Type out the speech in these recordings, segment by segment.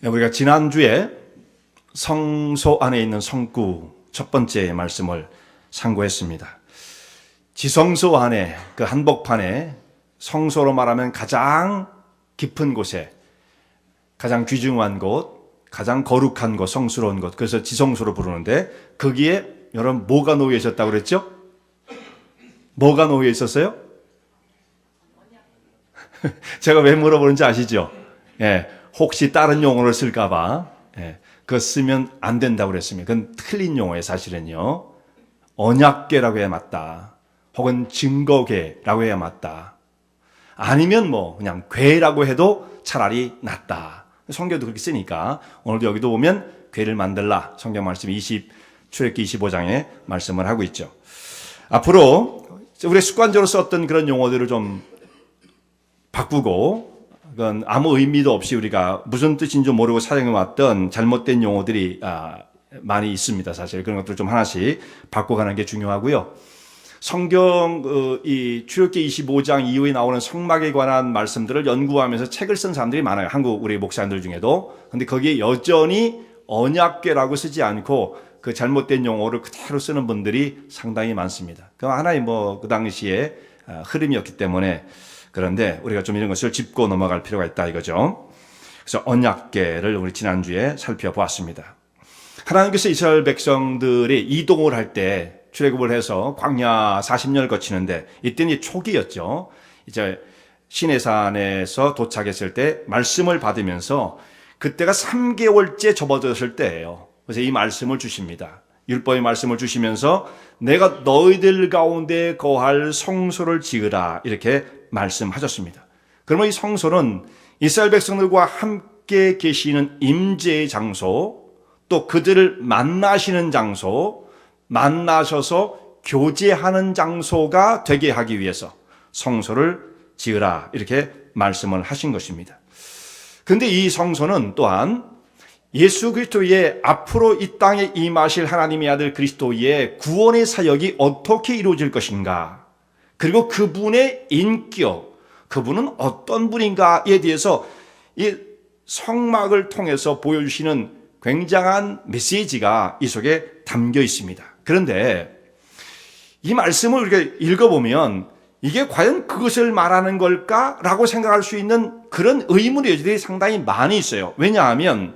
우리가 지난주에 성소 안에 있는 성구 첫 번째 말씀을 상고했습니다. 지성소 안에 그 한복판에 성소로 말하면 가장 깊은 곳에 가장 귀중한 곳, 가장 거룩한 곳, 성스러운 곳, 그래서 지성소로 부르는데 거기에 여러분 뭐가 놓여 있었다고 그랬죠? 뭐가 놓여 있었어요? 제가 왜 물어보는지 아시죠? 예, 혹시 다른 용어를 쓸까봐 그거 쓰면 안 된다고 그랬습니다. 그건 틀린 용어예요. 사실은요. 언약궤라고 해야 맞다. 혹은 증거궤라고 해야 맞다. 아니면 뭐 그냥 궤라고 해도 차라리 낫다. 성경도 그렇게 쓰니까 오늘도 여기도 보면 궤를 만들라. 성경 말씀 출애굽기 25장에 말씀을 하고 있죠. 앞으로 우리 습관적으로 썼던 그런 용어들을 좀 바꾸고 그건 아무 의미도 없이 우리가 무슨 뜻인지 모르고 사용해왔던 잘못된 용어들이 많이 있습니다. 사실 그런 것들을 좀 하나씩 바꿔가는 게 중요하고요. 성경 이 출애굽기 25장 이후에 나오는 성막에 관한 말씀들을 연구하면서 책을 쓴 사람들이 많아요. 한국 우리 목사님들 중에도. 근데 거기에 여전히 언약궤라고 쓰지 않고 그 잘못된 용어를 그대로 쓰는 분들이 상당히 많습니다. 그 하나의 그 당시에 흐름이었기 때문에 그런데 우리가 좀 이런 것을 짚고 넘어갈 필요가 있다 이거죠. 그래서 언약궤를 우리 지난주에 살펴보았습니다. 하나님께서 이스라엘 백성들이 이동을 할 때 출애굽을 해서 광야 40년을 거치는데 이때는 초기였죠. 이제 시내산에서 도착했을 때 말씀을 받으면서 그때가 3개월째 접어들었을 때예요. 그래서 이 말씀을 주십니다. 율법의 말씀을 주시면서 내가 너희들 가운데 거할 성소를 지으라 이렇게 말씀하셨습니다. 그러면 이 성소는 이스라엘 백성들과 함께 계시는 임재의 장소, 또 그들을 만나시는 장소, 만나셔서 교제하는 장소가 되게 하기 위해서 성소를 지으라 이렇게 말씀을 하신 것입니다. 그런데 이 성소는 또한 예수 그리스도의 앞으로 이 땅에 임하실 하나님의 아들 그리스도의 구원의 사역이 어떻게 이루어질 것인가, 그리고 그분의 인격, 그분은 어떤 분인가에 대해서 이 성막을 통해서 보여주시는 굉장한 메시지가 이 속에 담겨 있습니다. 그런데 이 말씀을 우리가 읽어보면 이게 과연 그것을 말하는 걸까라고 생각할 수 있는 그런 의문들이 상당히 많이 있어요. 왜냐하면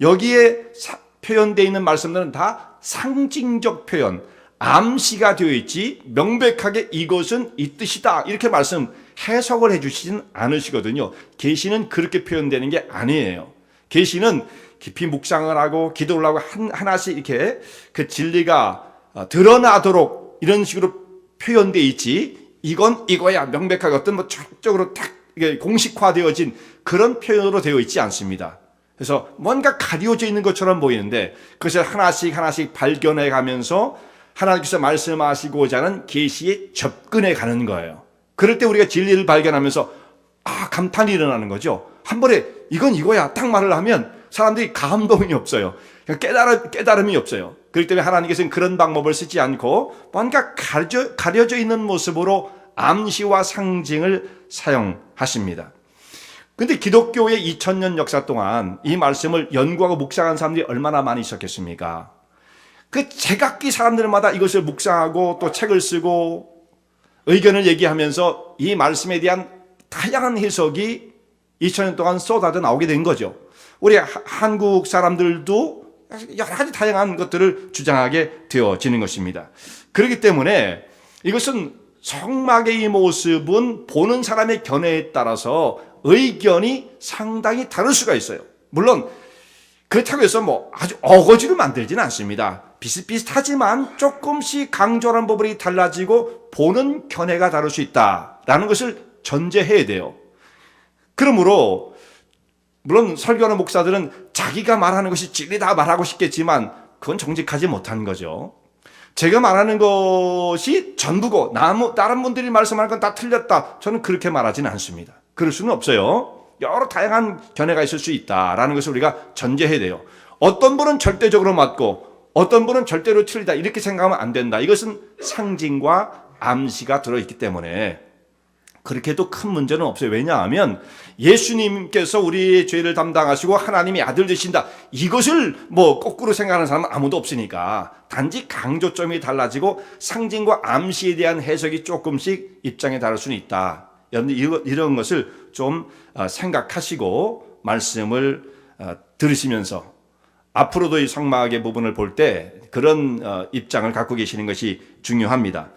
여기에 표현되어 있는 말씀들은 다 상징적 표현, 암시가 되어 있지 명백하게 이것은 이 뜻이다 이렇게 해석을 해주시진 않으시거든요. 계시는 그렇게 표현되는 게 아니에요. 계시는 깊이 묵상을 하고 기도를 하고 하나씩 이렇게 그 진리가 드러나도록 이런 식으로 표현되어 있지 이건 이거야 명백하게 어떤 적극적으로 딱 공식화되어진 그런 표현으로 되어 있지 않습니다. 그래서 뭔가 가려져 있는 것처럼 보이는데 그것을 하나씩 발견해 가면서 하나님께서 말씀하시고자 하는 계시에 접근해 가는 거예요. 그럴 때 우리가 진리를 발견하면서 감탄이 일어나는 거죠. 한 번에 이건 이거야 딱 말을 하면 사람들이 감동이 없어요. 깨달음이 없어요. 그렇기 때문에 하나님께서는 그런 방법을 쓰지 않고 뭔가 가려져 있는 모습으로 암시와 상징을 사용하십니다. 근데 기독교의 2000년 역사 동안 이 말씀을 연구하고 묵상한 사람들이 얼마나 많이 있었겠습니까? 그 제각기 사람들마다 이것을 묵상하고 또 책을 쓰고 의견을 얘기하면서 이 말씀에 대한 다양한 해석이 2000년 동안 쏟아져 나오게 된 거죠. 우리 한국 사람들도 여러 가지 다양한 것들을 주장하게 되어지는 것입니다. 그렇기 때문에 이것은 성막의 이 모습은 보는 사람의 견해에 따라서 의견이 상당히 다를 수가 있어요. 물론 그렇다고 해서 아주 어거지로 만들지는 않습니다. 비슷비슷하지만 조금씩 강조하는 부분이 달라지고 보는 견해가 다를 수 있다라는 것을 전제해야 돼요. 그러므로 물론 설교하는 목사들은 자기가 말하는 것이 진리다 말하고 싶겠지만 그건 정직하지 못한 거죠. 제가 말하는 것이 전부고 다른 분들이 말씀하는 건 다 틀렸다. 저는 그렇게 말하지는 않습니다. 그럴 수는 없어요. 여러 다양한 견해가 있을 수 있다라는 것을 우리가 전제해야 돼요. 어떤 분은 절대적으로 맞고 어떤 분은 절대로 틀리다 이렇게 생각하면 안 된다. 이것은 상징과 암시가 들어있기 때문에 그렇게도 큰 문제는 없어요. 왜냐하면 예수님께서 우리의 죄를 담당하시고 하나님이 아들 되신다. 이것을 뭐 거꾸로 생각하는 사람은 아무도 없으니까 단지 강조점이 달라지고 상징과 암시에 대한 해석이 조금씩 입장이 다를 수는 있다. 여러분들 이런 것을 좀 생각하시고 말씀을 들으시면서 앞으로도 이 성막의 부분을 볼 때 그런 입장을 갖고 계시는 것이 중요합니다.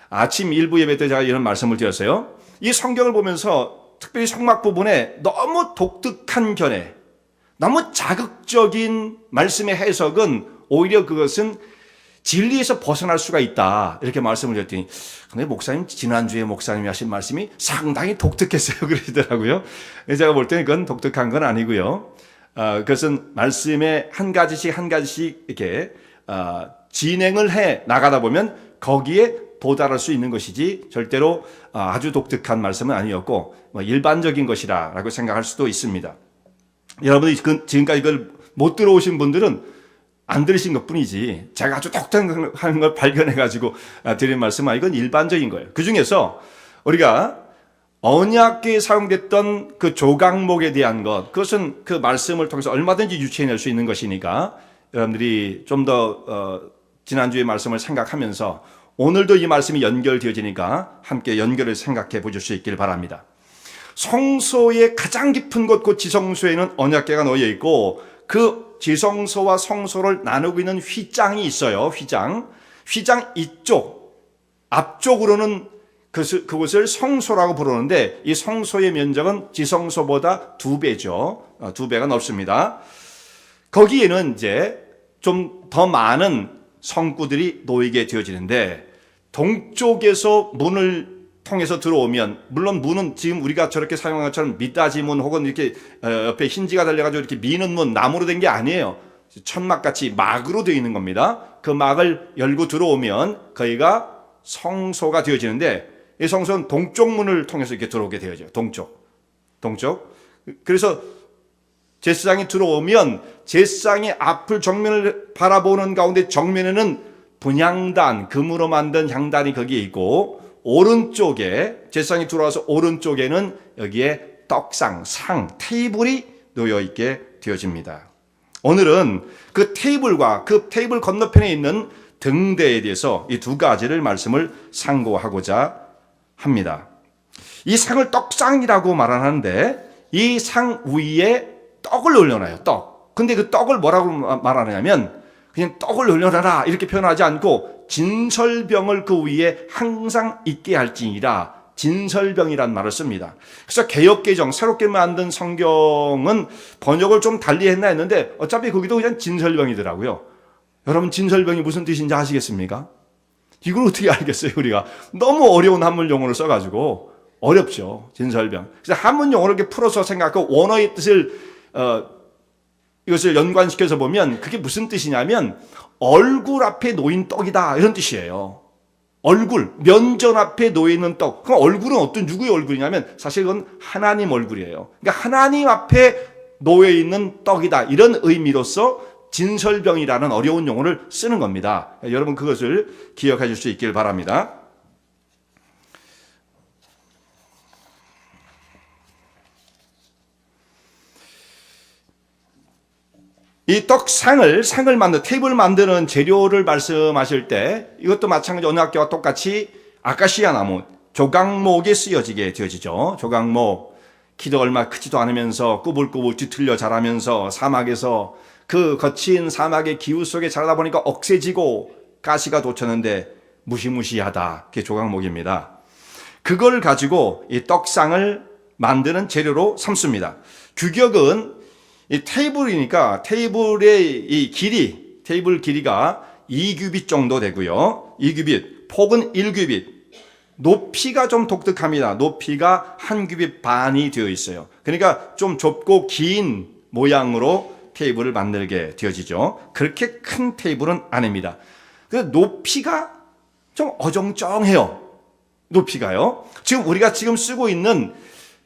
아침 일부 예배 때 제가 이런 말씀을 드렸어요. 이 성경을 보면서 특별히 성막 부분에 너무 독특한 견해, 너무 자극적인 말씀의 해석은 오히려 그것은 진리에서 벗어날 수가 있다. 이렇게 말씀을 드렸더니 근데 목사님 지난주에 목사님이 하신 말씀이 상당히 독특했어요. 그러시더라고요. 제가 볼 때는 그건 독특한 건 아니고요. 그것은 말씀의 한 가지씩 이렇게 진행을 해 나가다 보면 거기에 도달할 수 있는 것이지 절대로 아주 독특한 말씀은 아니었고 일반적인 것이라고 생각할 수도 있습니다. 여러분이 지금까지 이걸 못 들어오신 분들은 안 들으신 것뿐이지 제가 아주 독특한 걸 발견해가지고 드린 말씀은 이건 일반적인 거예요. 그 중에서 우리가 언약궤에 사용됐던 그 조각목에 대한 것, 그것은 그 말씀을 통해서 얼마든지 유추해낼 수 있는 것이니까 여러분들이 좀 더 지난주의 말씀을 생각하면서 오늘도 이 말씀이 연결되어지니까 함께 연결을 생각해 보실 수 있길 바랍니다. 성소의 가장 깊은 곳, 곧 지성소에는 언약궤가 놓여 있고 그 지성소와 성소를 나누고 있는 휘장이 있어요. 휘장 이쪽 앞쪽으로는 그곳을 성소라고 부르는데 이 성소의 면적은 지성소보다 2배죠. 2배가 넓습니다. 거기에는 이제 좀 더 많은 성구들이 놓이게 되어지는데 동쪽에서 문을 통해서 들어오면 물론 문은 지금 우리가 저렇게 사용한 것처럼 미닫이 문 혹은 이렇게 옆에 힌지가 달려가지고 이렇게 미는 문 나무로 된 게 아니에요. 천막같이 막으로 되어 있는 겁니다. 그 막을 열고 들어오면 거기가 성소가 되어지는데 이 성소는 동쪽 문을 통해서 이렇게 들어오게 되어져요. 동쪽. 그래서 제사장이 들어오면 제사장의 앞을 정면을 바라보는 가운데 정면에는 분향단, 금으로 만든 향단이 거기에 있고 오른쪽에 제사장이 들어와서 오른쪽에는 여기에 떡상, 테이블이 놓여 있게 되어집니다. 오늘은 그 테이블과 그 테이블 건너편에 있는 등대에 대해서 이 두 가지를 말씀을 상고하고자 합니다. 이 상을 떡상이라고 말하는데 이 상 위에 떡을 올려놔요. 떡. 근데 그 떡을 뭐라고 말하냐면 그냥 떡을 올려놔라 이렇게 표현하지 않고 진설병을 그 위에 항상 있게 할지니라 진설병이란 말을 씁니다. 그래서 개역개정 새롭게 만든 성경은 번역을 좀 달리 했나 했는데 어차피 거기도 그냥 진설병이더라고요. 여러분 진설병이 무슨 뜻인지 아시겠습니까? 이걸 어떻게 알겠어요 우리가? 너무 어려운 한문 용어를 써가지고 어렵죠. 진설병. 그래서 한문 용어를 이렇게 풀어서 생각하고 원어의 뜻을 이것을 연관시켜서 보면 그게 무슨 뜻이냐면 얼굴 앞에 놓인 떡이다 이런 뜻이에요. 얼굴, 면전 앞에 놓여 있는 떡. 그럼 얼굴은 어떤 누구의 얼굴이냐면 사실 그건 하나님 얼굴이에요. 그러니까 하나님 앞에 놓여 있는 떡이다 이런 의미로서 진설병이라는 어려운 용어를 쓰는 겁니다. 여러분 그것을 기억하실 수 있길 바랍니다. 이 떡상을 만든 테이블 만드는 재료를 말씀하실 때 이것도 마찬가지 언약궤와 똑같이 아카시아 나무 조각목에 쓰여지게 되어지죠. 조각목 키도 얼마 크지도 않으면서 꾸불꾸불 뒤틀려 자라면서 사막에서 그 거친 사막의 기후 속에 자라다 보니까 억세지고 가시가 돋쳤는데 무시무시하다. 그게 조각목입니다. 그걸 가지고 이 떡상을 만드는 재료로 삼습니다. 규격은 이 테이블이니까 테이블의 이 길이, 테이블 길이가 2규빗 정도 되고요. 2규빗, 폭은 1규빗. 높이가 좀 독특합니다. 높이가 1규빗 반이 되어 있어요. 그러니까 좀 좁고 긴 모양으로 테이블을 만들게 되어지죠. 그렇게 큰 테이블은 아닙니다. 그래서 높이가 좀 어정쩡해요. 높이가요. 지금 우리가 쓰고 있는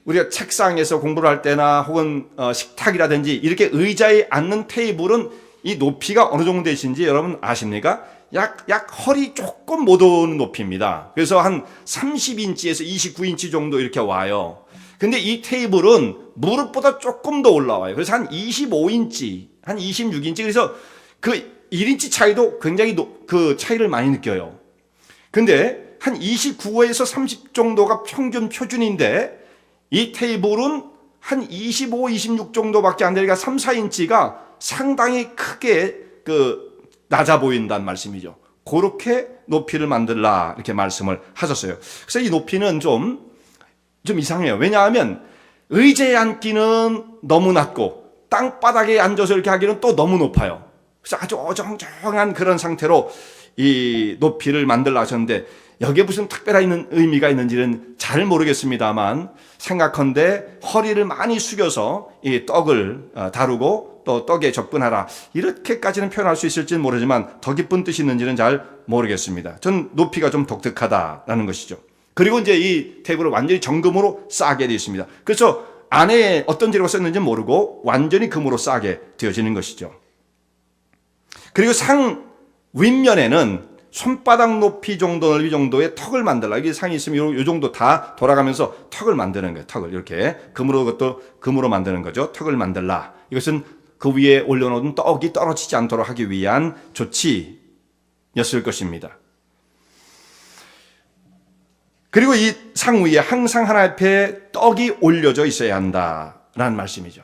우리가 책상에서 공부를 할 때나 혹은 식탁이라든지 이렇게 의자에 앉는 테이블은 이 높이가 어느 정도 되신지 여러분 아십니까? 약 허리 조금 못 오는 높이입니다. 그래서 한 30인치에서 29인치 정도 이렇게 와요. 근데 이 테이블은 무릎보다 조금 더 올라와요. 그래서 한 25인치, 한 26인치. 그래서 그 1인치 차이도 굉장히 그 차이를 많이 느껴요. 근데 한 29에서 30 정도가 평균 표준인데 이 테이블은 한 25, 26 정도밖에 안 되니까 3, 4인치가 상당히 크게 낮아 보인다는 말씀이죠. 그렇게 높이를 만들라 이렇게 말씀을 하셨어요. 그래서 이 높이는 좀 이상해요. 왜냐하면 의자에 앉기는 너무 낮고 땅바닥에 앉아서 이렇게 하기는 또 너무 높아요. 그래서 아주 어정쩡한 그런 상태로 이 높이를 만들라 하셨는데 여기에 무슨 특별한 의미가 있는지는 잘 모르겠습니다만 생각컨대 허리를 많이 숙여서 이 떡을 다루고 또 떡에 접근하라 이렇게까지는 표현할 수 있을지는 모르지만 더 깊은 뜻이 있는지는 잘 모르겠습니다. 전 높이가 좀 독특하다라는 것이죠. 그리고 이제 이 테이블을 완전히 정금으로 싸게 되어 있습니다. 그래서 안에 어떤 재료가 썼는지 모르고 완전히 금으로 싸게 되어지는 것이죠. 그리고 상 윗면에는 손바닥 높이 정도 넓이 정도의 턱을 만들라. 이게 상이 있으면 이 정도 다 돌아가면서 턱을 만드는 거예요. 턱을 이렇게 그것도 금으로 만드는 거죠. 턱을 만들라. 이것은 그 위에 올려놓은 떡이 떨어지지 않도록 하기 위한 조치였을 것입니다. 그리고 이 상 위에 항상 하나 앞에 떡이 올려져 있어야 한다라는 말씀이죠.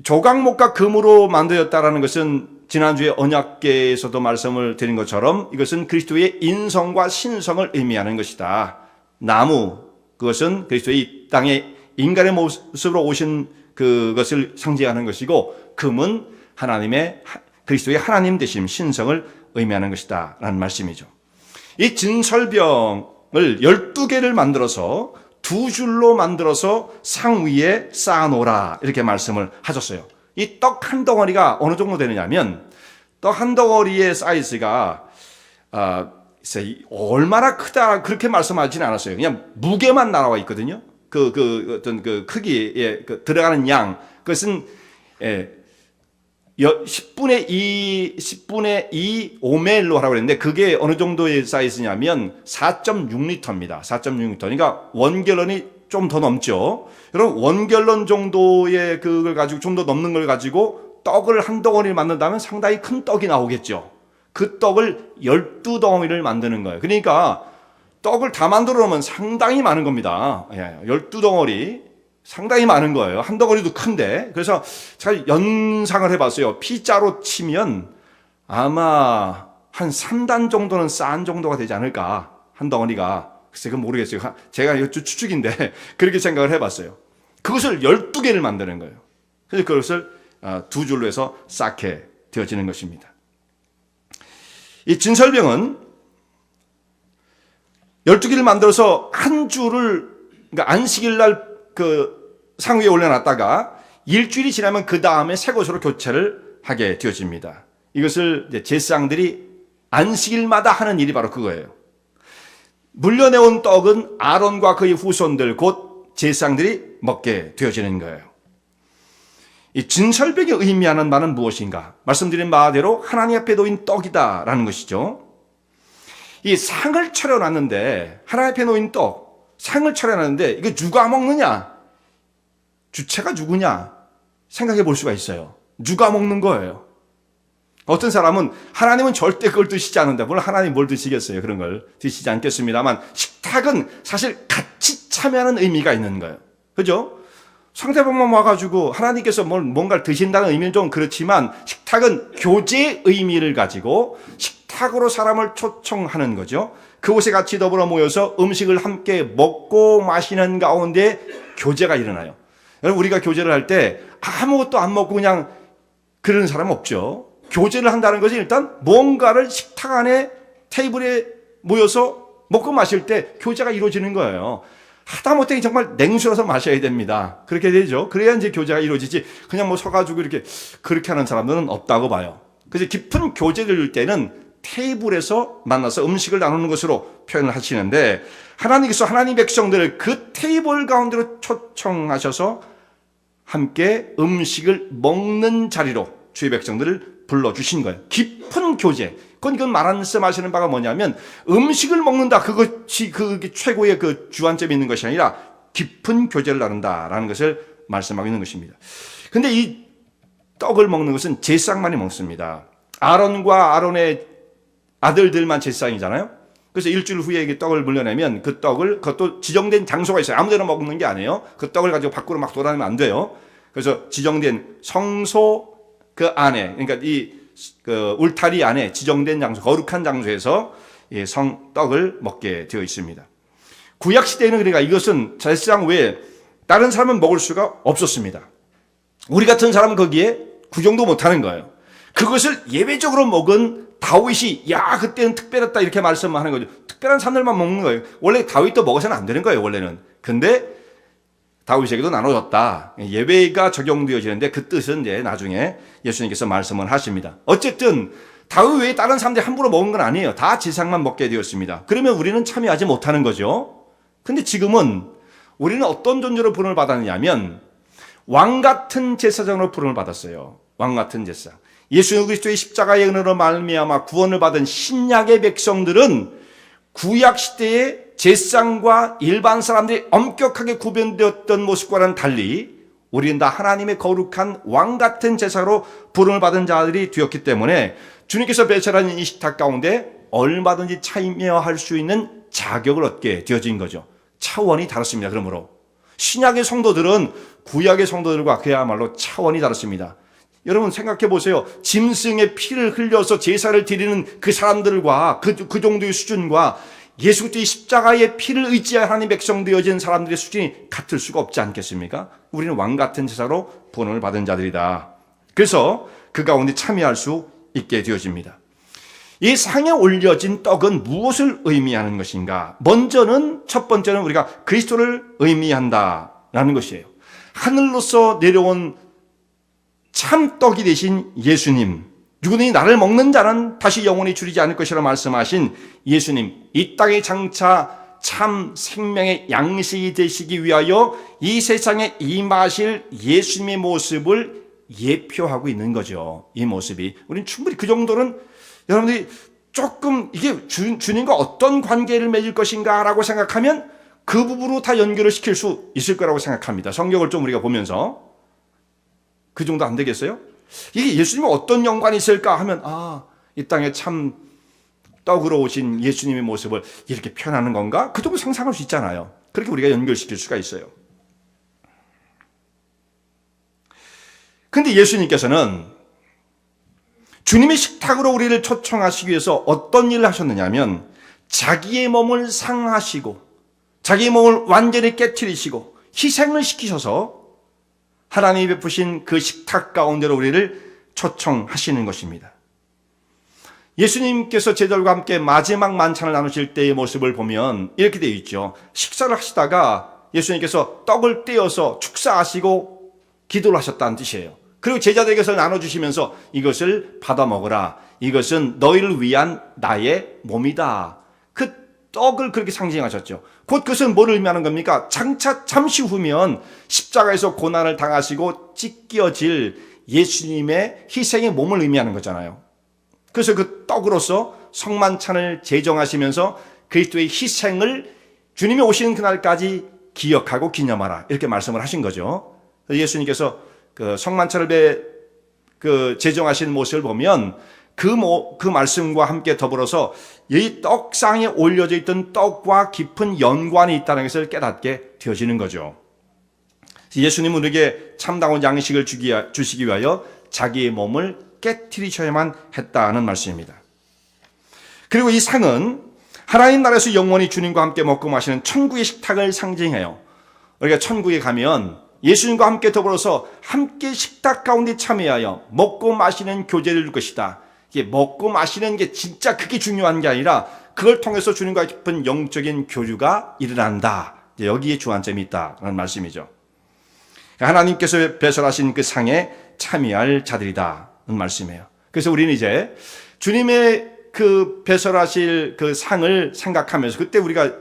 조각목과 금으로 만들었다라는 것은 지난주에 언약궤에서도 말씀을 드린 것처럼 이것은 그리스도의 인성과 신성을 의미하는 것이다. 나무, 그것은 그리스도의 이 땅에 인간의 모습으로 오신 그것을 상징하는 것이고 금은 그리스도의 하나님 되심, 신성을 의미하는 것이다 라는 말씀이죠. 이 진설병을 12개를 만들어서 두 줄로 만들어서 상 위에 쌓아놓으라 이렇게 말씀을 하셨어요. 이 떡 한 덩어리가 어느 정도 되느냐면 떡 한 덩어리의 사이즈가 얼마나 크다 그렇게 말씀하지는 않았어요. 그냥 무게만 나와 있거든요. 어떤 크기에 들어가는 양 그것은 10분의 2 오멜로 하라고 그랬는데 그게 어느 정도의 사이즈냐면 4.6리터입니다. 4.6리터. 그러니까 원갤런이 좀 더 넘죠. 여러분 원갤런 정도의 그걸 가지고 좀 더 넘는 걸 가지고 떡을 한 덩어리를 만든다면 상당히 큰 떡이 나오겠죠. 그 떡을 12덩어리를 만드는 거예요. 그러니까 떡을 다 만들어 놓으면 상당히 많은 겁니다. 12덩어리 상당히 많은 거예요. 한 덩어리도 큰데. 그래서 제가 연상을 해봤어요. P자로 치면 아마 한 3단 정도는 싼 정도가 되지 않을까. 한 덩어리가. 글쎄, 그건 모르겠어요. 제가 이거 추측인데 그렇게 생각을 해봤어요. 그것을 12개를 만드는 거예요. 그래서 그것을 두 줄로 해서 쌓게 되어지는 것입니다. 이 진설병은 12개를 만들어서 한 줄을, 그러니까 안식일 날 상 위에 올려놨다가 일주일이 지나면 그 다음에 새 것으로 교체를 하게 되어집니다. 이것을 제사장들이 안식일마다 하는 일이 바로 그거예요. 물려내온 떡은 아론과 그의 후손들 곧 제사장들이 먹게 되어지는 거예요. 이 진설병이 의미하는 바는 무엇인가? 말씀드린 바대로 하나님 앞에 놓인 떡이다라는 것이죠. 이 상을 차려놨는데 하나님 앞에 놓인 떡, 상을 차려놨는데 이거 누가 먹느냐? 주체가 누구냐? 생각해 볼 수가 있어요. 누가 먹는 거예요? 어떤 사람은 하나님은 절대 그걸 드시지 않는다. 물론 하나님 뭘 드시겠어요? 그런 걸 드시지 않겠습니다만 식탁은 사실 같이 참여하는 의미가 있는 거예요. 그죠? 상대방만 와가지고 하나님께서 뭔가를 드신다는 의미는 좀 그렇지만 식탁은 교제의 의미를 가지고 식탁으로 사람을 초청하는 거죠. 그곳에 같이 더불어 모여서 음식을 함께 먹고 마시는 가운데 교제가 일어나요. 여러분 우리가 교제를 할 때 아무것도 안 먹고 그냥 그러는 사람 없죠. 교제를 한다는 것은 일단 뭔가를 식탁 안에 테이블에 모여서 먹고 마실 때 교제가 이루어지는 거예요. 하다못해 정말 냉수라서 마셔야 됩니다. 그렇게 되죠. 그래야 이제 교제가 이루어지지 그냥 서가지고 이렇게 그렇게 하는 사람들은 없다고 봐요. 그래서 깊은 교제를 이룰 때는 테이블에서 만나서 음식을 나누는 것으로 표현을 하시는데 하나님께서 하나님 백성들을 그 테이블 가운데로 초청하셔서 함께 음식을 먹는 자리로 주의 백성들을 불러주신 거예요. 깊은 교제. 그건 말씀하시는 바가 뭐냐면 음식을 먹는다. 그것이 그게 최고의 그 주안점이 있는 것이 아니라 깊은 교제를 나눈다라는 것을 말씀하고 있는 것입니다. 근데 이 떡을 먹는 것은 제사장만이 먹습니다. 아론과 아론의 아들들만 제사장이잖아요. 그래서 일주일 후에 이 떡을 물려내면 그 떡을, 그것도 지정된 장소가 있어요. 아무데나 먹는 게 아니에요. 그 떡을 가지고 밖으로 막 돌아다니면 안 돼요. 그래서 지정된 성소 그 안에, 그러니까 그 울타리 안에 지정된 장소, 거룩한 장소에서 떡을 먹게 되어 있습니다. 구약 시대에는 그러니까 이것은 제사장 외에 다른 사람은 먹을 수가 없었습니다. 우리 같은 사람은 거기에 구경도 못하는 거예요. 그것을 예외적으로 먹은 다윗이 야 그때는 특별했다 이렇게 말씀하는 거죠. 특별한 사람들만 먹는 거예요. 원래 다윗도 먹어서는 안 되는 거예요. 원래는. 근데 다윗에게도 나눠졌다. 예외가 적용되어지는데 그 뜻은 이제 나중에 예수님께서 말씀을 하십니다. 어쨌든 다윗 외에 다른 사람들이 함부로 먹은 건 아니에요. 다 제사장만 먹게 되었습니다. 그러면 우리는 참여하지 못하는 거죠. 근데 지금은 우리는 어떤 존재로 부름을 받았냐면 왕 같은 제사장으로 부름을 받았어요. 왕 같은 제사장. 예수 그리스도의 십자가의 은혜로 말미암아 구원을 받은 신약의 백성들은 구약 시대의 제사장과 일반 사람들이 엄격하게 구별되었던 모습과는 달리 우리는 다 하나님의 거룩한 왕 같은 제사로 부름을 받은 자들이 되었기 때문에 주님께서 배설하는 이 식탁 가운데 얼마든지 참여할 수 있는 자격을 얻게 되어진 거죠. 차원이 다릅니다. 그러므로 신약의 성도들은 구약의 성도들과 그야말로 차원이 다릅니다. 여러분 생각해 보세요. 짐승의 피를 흘려서 제사를 드리는 그 사람들과 그 정도의 수준과 예수 그리스도의 십자가의 피를 의지한 하나님 백성 되어진 사람들의 수준이 같을 수가 없지 않겠습니까? 우리는 왕 같은 제사로 부름을 받은 자들이다. 그래서 그 가운데 참여할 수 있게 되어집니다. 이 상에 올려진 떡은 무엇을 의미하는 것인가? 첫 번째는 우리가 그리스도를 의미한다라는 것이에요. 하늘로서 내려온 참떡이 되신 예수님, 누구든지 나를 먹는 자는 다시 영원히 줄이지 않을 것이라 말씀하신 예수님, 이 땅에 장차 참 생명의 양식이 되시기 위하여 이 세상에 임하실 예수님의 모습을 예표하고 있는 거죠. 이 모습이. 우리는 충분히 그 정도는 여러분들이 조금 이게 주님과 어떤 관계를 맺을 것인가 라고 생각하면 그 부분으로 다 연결을 시킬 수 있을 거라고 생각합니다. 성경을 좀 우리가 보면서. 그 정도 안 되겠어요? 이게 예수님과 어떤 연관이 있을까 하면 이 땅에 참 떡으로 오신 예수님의 모습을 이렇게 표현하는 건가? 그 정도 상상할 수 있잖아요. 그렇게 우리가 연결시킬 수가 있어요. 근데 예수님께서는 주님의 식탁으로 우리를 초청하시기 위해서 어떤 일을 하셨느냐면 자기의 몸을 상하시고 자기의 몸을 완전히 깨트리시고 희생을 시키셔서 하나님이 베푸신 그 식탁 가운데로 우리를 초청하시는 것입니다. 예수님께서 제자들과 함께 마지막 만찬을 나누실 때의 모습을 보면 이렇게 되어 있죠. 식사를 하시다가 예수님께서 떡을 떼어서 축사하시고 기도를 하셨다는 뜻이에요. 그리고 제자들에게서 나눠주시면서 이것을 받아 먹으라. 이것은 너희를 위한 나의 몸이다. 그 떡을 그렇게 상징하셨죠. 곧 그것은 뭘 의미하는 겁니까? 잠시 후면 십자가에서 고난을 당하시고 찢겨질 예수님의 희생의 몸을 의미하는 거잖아요. 그래서 그 떡으로서 성만찬을 제정하시면서 그리스도의 희생을 주님이 오시는 그날까지 기억하고 기념하라. 이렇게 말씀을 하신 거죠. 예수님께서 그 성만찬을 제정하신 모습을 보면 그 말씀과 함께 더불어서 이 떡상에 올려져 있던 떡과 깊은 연관이 있다는 것을 깨닫게 되어지는 거죠. 예수님은 우리에게 참다운 양식을 주시기 위하여 자기의 몸을 깨트리셔야만 했다는 말씀입니다. 그리고 이 상은 하나님 나라에서 영원히 주님과 함께 먹고 마시는 천국의 식탁을 상징해요. 우리가 천국에 가면 예수님과 함께 더불어서 함께 식탁 가운데 참여하여 먹고 마시는 교제를 줄 것이다. 이게 먹고 마시는 게 진짜 그게 중요한 게 아니라 그걸 통해서 주님과 깊은 영적인 교류가 일어난다. 여기에 주안점이 있다는 말씀이죠. 하나님께서 배설하신 그 상에 참여할 자들이다는 말씀이에요. 그래서 우리는 이제 주님의 그 배설하실 그 상을 생각하면서 그때 우리가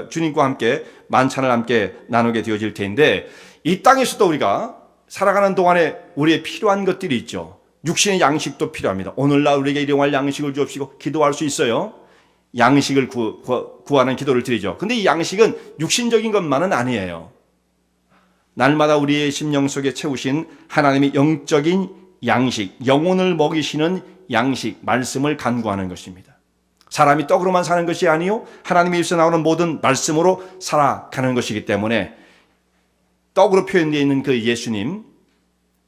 주님과 함께 만찬을 함께 나누게 되어질 텐데 이 땅에서도 우리가 살아가는 동안에 우리의 필요한 것들이 있죠. 육신의 양식도 필요합니다. 오늘날 우리에게 일용할 양식을 주옵시고 기도할 수 있어요. 양식을 구하는 기도를 드리죠. 근데 이 양식은 육신적인 것만은 아니에요. 날마다 우리의 심령 속에 채우신 하나님의 영적인 양식, 영혼을 먹이시는 양식, 말씀을 간구하는 것입니다. 사람이 떡으로만 사는 것이 아니요 하나님의 입에서 나오는 모든 말씀으로 살아가는 것이기 때문에 떡으로 표현되어 있는 그 예수님,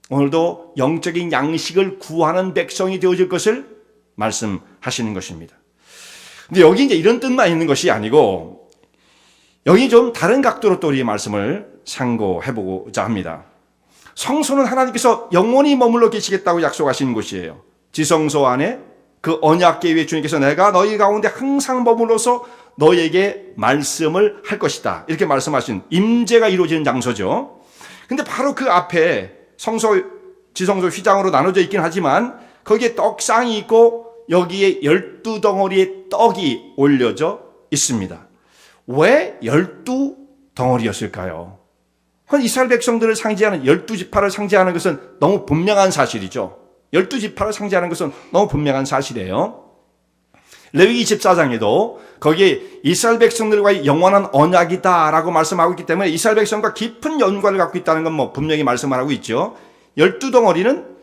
오늘도 영적인 양식을 구하는 백성이 되어질 것을 말씀하시는 것입니다. 근데 여기 이제 이런 뜻만 있는 것이 아니고 여기 좀 다른 각도로 또 우리 말씀을 상고해보고자 합니다. 성소는 하나님께서 영원히 머물러 계시겠다고 약속하신 곳이에요. 지성소 안에 그 언약궤 위에 주님께서 내가 너희 가운데 항상 머물러서 너희에게 말씀을 할 것이다. 이렇게 말씀하신 임재가 이루어지는 장소죠. 근데 바로 그 앞에 성소, 지성소 휘장으로 나눠져 있긴 하지만 거기에 떡상이 있고 여기에 12덩어리의 떡이 올려져 있습니다. 왜 12덩어리였을까요? 이스라엘 백성들을 상징하는 12지파를 상징하는 것은 너무 분명한 사실이죠. 12지파를 상징하는 것은 너무 분명한 사실이에요. 레위기 14장에도 거기에 이스라엘 백성들과의 영원한 언약이다라고 말씀하고 있기 때문에 이스라엘 백성과 깊은 연관을 갖고 있다는 건 뭐 분명히 말씀을 하고 있죠. 12덩어리는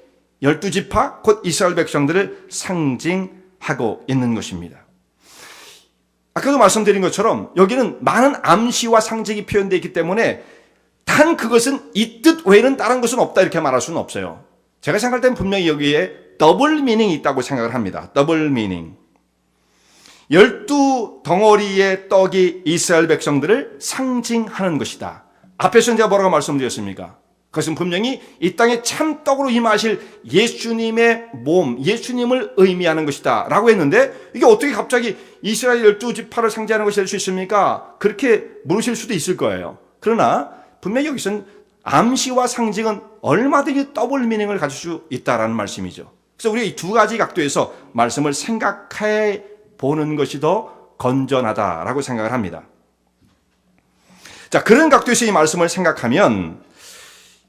12지파 곧 이스라엘 백성들을 상징하고 있는 것입니다. 아까도 말씀드린 것처럼 여기는 많은 암시와 상징이 표현되어 있기 때문에 단 그것은 이 뜻 외에는 다른 것은 없다 이렇게 말할 수는 없어요. 제가 생각할 때는 분명히 여기에 더블 미닝이 있다고 생각을 합니다. 더블 미닝. 12덩어리의 떡이 이스라엘 백성들을 상징하는 것이다. 앞에서 제가 뭐라고 말씀드렸습니까? 그것은 분명히 이 땅에 참떡으로 임하실 예수님의 몸, 예수님을 의미하는 것이다 라고 했는데 이게 어떻게 갑자기 이스라엘 12지파를 상징하는 것이 될 수 있습니까? 그렇게 물으실 수도 있을 거예요. 그러나 분명히 여기서는 암시와 상징은 얼마든지 더블 미닝을 가질 수 있다라는 말씀이죠. 그래서 우리가 이 두 가지 각도에서 말씀을 생각해 보는 것이 더 건전하다라고 생각을 합니다. 자, 그런 각도에서 이 말씀을 생각하면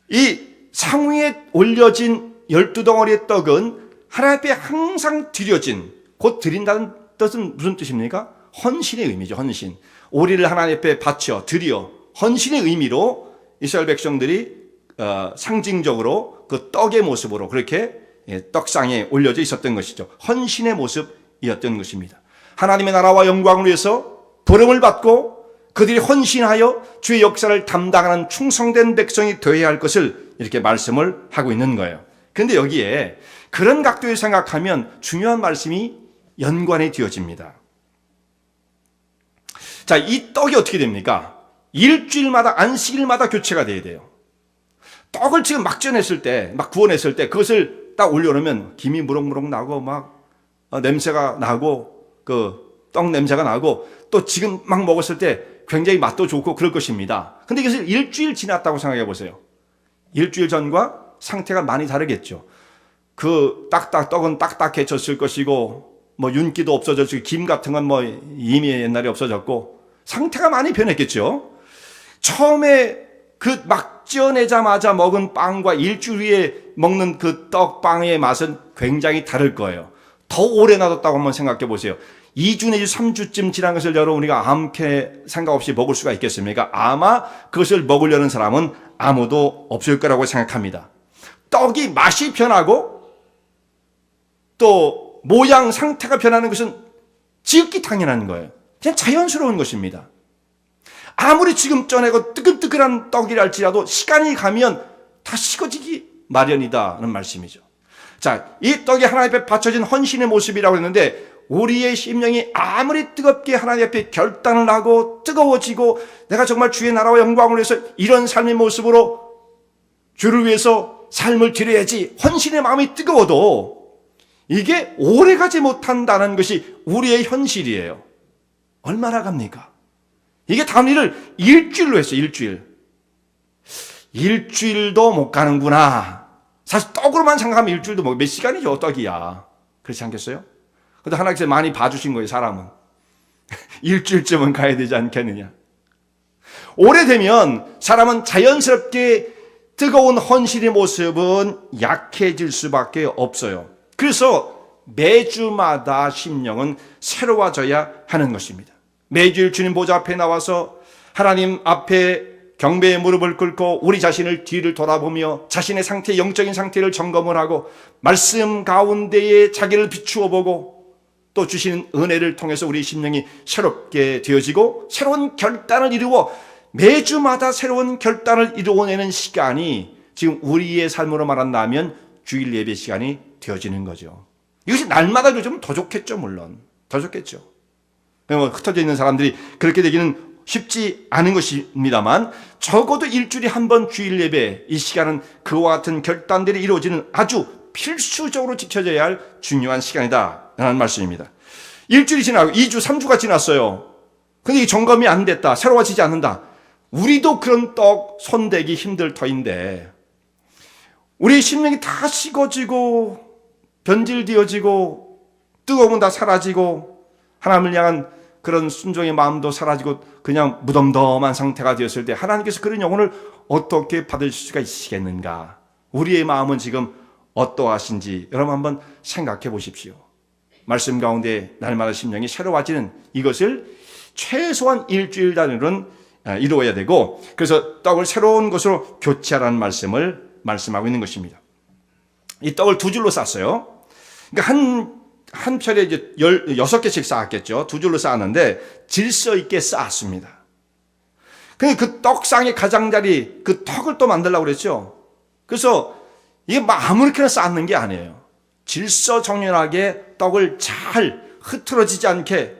이 상위에 올려진 12덩어리의 떡은 하나님 앞에 항상 드려진, 곧 드린다는 뜻은 무슨 뜻입니까? 헌신의 의미죠. 헌신. 오리를 하나님 앞에 바쳐 드려 헌신의 의미로 이스라엘 백성들이 상징적으로 그 떡의 모습으로 그렇게 떡상에 올려져 있었던 것이죠. 헌신의 모습이었던 것입니다. 하나님의 나라와 영광을 위해서 부름을 받고 그들이 헌신하여 주의 역사를 담당하는 충성된 백성이 되어야 할 것을 이렇게 말씀을 하고 있는 거예요. 그런데 여기에 그런 각도에서 생각하면 중요한 말씀이 연관이 되어집니다. 자, 이 떡이 어떻게 됩니까? 일주일마다 안식일마다 교체가 돼야 돼요. 떡을 지금 막 쪄냈을 때, 막 구워냈을 때 그것을 딱 올려놓으면 김이 무럭무럭 나고 막 냄새가 나고 그 떡 냄새가 나고 또 지금 막 먹었을 때 굉장히 맛도 좋고 그럴 것입니다. 근데 이것을 일주일 지났다고 생각해 보세요. 일주일 전과 상태가 많이 다르겠죠. 그 떡은 딱딱해졌을 것이고 뭐 윤기도 없어졌고 김 같은 건 뭐 이미 옛날에 없어졌고 상태가 많이 변했겠죠. 처음에 그 막 쪄내자마자 먹은 빵과 일주일 후에 먹는 그 떡빵의 맛은 굉장히 다를 거예요. 더 오래 놔뒀다고 한번 생각해 보세요. 2주 내지 3주쯤 지난 것을 여러분 우리가 아무렇게 생각 없이 먹을 수가 있겠습니까? 아마 그것을 먹으려는 사람은 아무도 없을 거라고 생각합니다. 떡이 맛이 변하고 또 모양 상태가 변하는 것은 지극히 당연한 거예요. 그냥 자연스러운 것입니다. 아무리 지금 쪄내고 뜨끈뜨끈한 떡이랄지라도 시간이 가면 다 식어지기 마련이다는 말씀이죠. 자, 이 떡이 하나님 앞에 바쳐진 헌신의 모습이라고 했는데 우리의 심령이 아무리 뜨겁게 하나님 앞에 결단을 하고 뜨거워지고 내가 정말 주의 나라와 영광을 위해서 이런 삶의 모습으로 주를 위해서 삶을 드려야지 헌신의 마음이 뜨거워도 이게 오래가지 못한다는 것이 우리의 현실이에요. 얼마나 갑니까? 이게 다음 일을 일주일로 했어요. 일주일도 못 가는구나. 사실 떡으로만 생각하면 일주일도 몇 시간이죠. 떡이야. 그렇지 않겠어요? 근데 하나님께서 많이 봐주신 거예요. 사람은. 일주일쯤은 가야 되지 않겠느냐. 오래되면 사람은 자연스럽게 뜨거운 헌신의 모습은 약해질 수밖에 없어요. 그래서 매주마다 심령은 새로워져야 하는 것입니다. 매주일 주님 보좌 앞에 나와서 하나님 앞에 경배의 무릎을 꿇고 우리 자신을 뒤를 돌아보며 자신의 상태, 영적인 상태를 점검을 하고 말씀 가운데에 자기를 비추어 보고 또 주시는 은혜를 통해서 우리 심령이 새롭게 되어지고 새로운 결단을 이루어 매주마다 새로운 결단을 이루어내는 시간이 지금 우리의 삶으로 말한다면 주일 예배 시간이 되어지는 거죠. 이것이 날마다 요즘은 더 좋겠죠. 물론 더 좋겠죠. 흩어져 있는 사람들이 그렇게 되기는 쉽지 않은 것입니다만 적어도 일주일에 한 번 주일 예배, 이 시간은 그와 같은 결단들이 이루어지는 아주 필수적으로 지켜져야 할 중요한 시간이다 라는 말씀입니다. 일주일이 지나고 2주, 3주가 지났어요. 근데 이 점검이 안 됐다, 새로워지지 않는다. 우리도 그런 떡 손대기 힘들 터인데 우리의 심령이 다 식어지고 변질되어지고 뜨거움은 다 사라지고 하나님을 향한 그런 순종의 마음도 사라지고 그냥 무덤덤한 상태가 되었을 때 하나님께서 그런 영혼을 어떻게 받으실 수가 있으시겠는가? 우리의 마음은 지금 어떠하신지 여러분 한번 생각해 보십시오. 말씀 가운데 날마다 심령이 새로워지는 이것을 최소한 일주일 단위로는 이루어야 되고, 그래서 떡을 새로운 것으로 교체하라는 말씀을 말씀하고 있는 것입니다. 이 떡을 두 줄로 쌌어요. 그러니까 한 편에 이제 16개씩 쌓았겠죠. 두 줄로 쌓았는데 질서 있게 쌓았습니다. 근데 그 떡상의 가장자리, 그 턱을 또 만들려고 그랬죠. 그래서 이게 막 아무렇게나 쌓는 게 아니에요. 질서 정연하게 떡을 잘 흐트러지지 않게